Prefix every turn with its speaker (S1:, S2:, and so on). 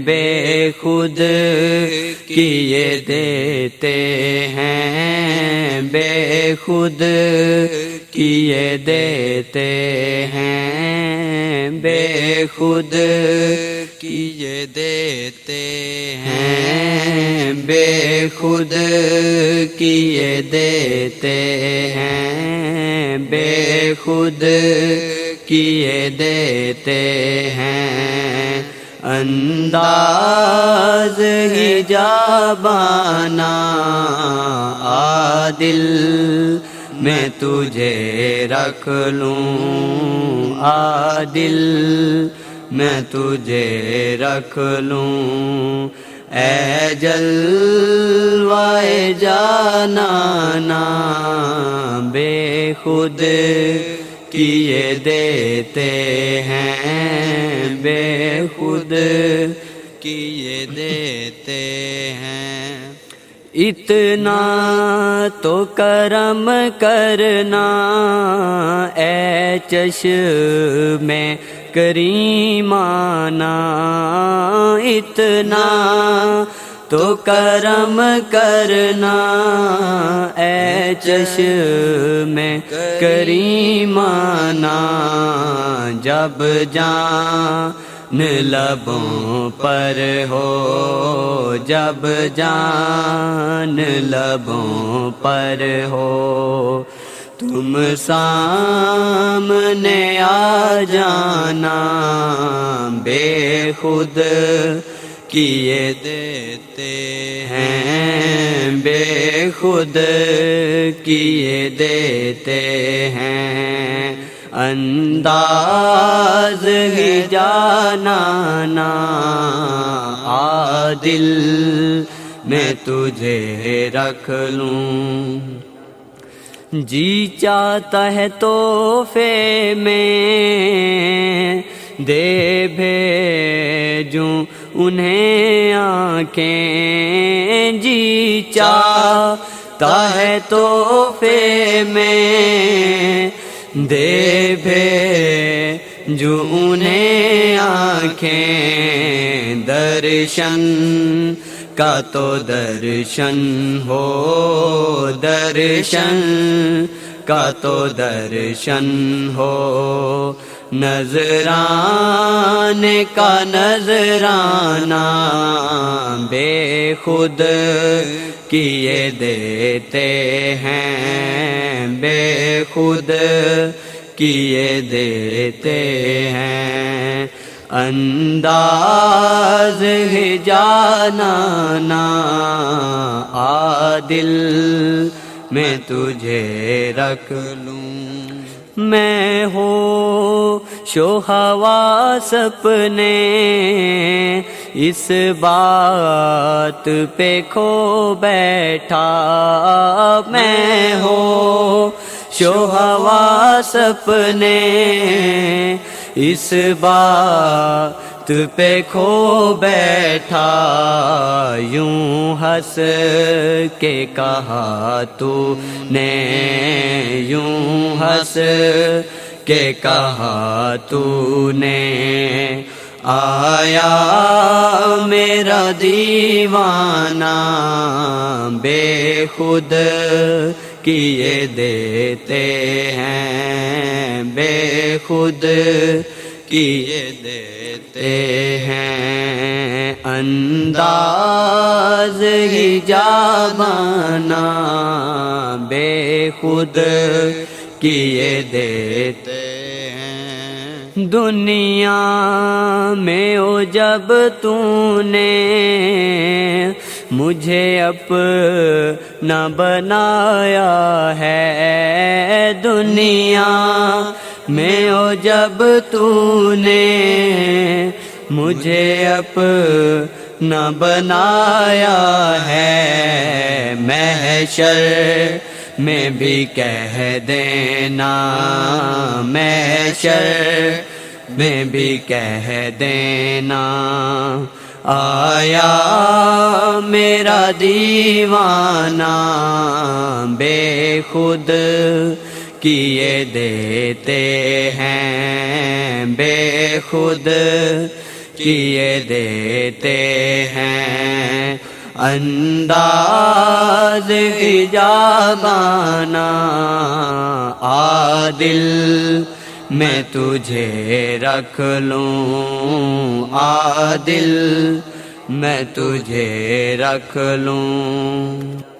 S1: بے خود کیے دیتے ہیں، بے خود کیے دیتے ہیں، بے خود کیے دیتے ہیں، بے خود کیے دیتے ہیں، بے خود کیے دیتے ہیں۔ انداز ہی جابانا عادل میں تجھے رکھ لوں، عادل میں تجھے رکھ لوں، اے جلوائے جانانا بے خود کیے دیتے ہیں، بے خود کیے دیتے ہیں۔ اتنا تو کرم کرنا اے چشم کریمانہ، اتنا تو کرم کرنا اے چشم کریمانہ، جب جان لبوں پر ہو، جب جان لبوں پر ہو، تم سامنے آ جانا بے خود کیے دیتے ہیں، بے خود کیے دیتے ہیں۔ انداز ہی جانانا عادل میں تجھے رکھ لوں، جی چاہتا ہے تحفے میں دے بھیجوں انہیں آنکھیں، جی چاہتا ہے تحفے میں دے بھیجوں انہیں آنکھیں، درشن کا تو درشن ہو، درشن کا تو درشن ہو، نذرانے کا نذرانہ بے خود کیے دیتے ہیں، بے خود کیے دیتے ہیں۔ انداز ہے جانانا عادل میں تجھے رکھ لوں، میں ہو شو حواس اپنے اس بات پہ کھو بیٹھا، میں ہو شو حواس اپنے اس بات پہ کھو بیٹھا، یوں ہنس کے کہا تو نے، یوں ہنس کے کہا تو نے، آیا میرا دیوانہ بے خود کیے دیتے ہیں، بے خود کیے دیتے ہیں۔ انداز ہی جابانا بے خود کیے دیتے ہیں۔ دنیا میں او جب تو نے مجھے اپنا بنایا ہے، دنیا میں او جب تو نے مجھے اپنا بنایا ہے، محشر میں بھی کہہ دینا، محشر میں بھی کہہ دینا، آیا میرا دیوانہ بے خود کیے دیتے ہیں، بے خود کیے دیتے ہیں انداز اجابانا عادل میں تجھے رکھ لوں عادل میں تجھے رکھ لوں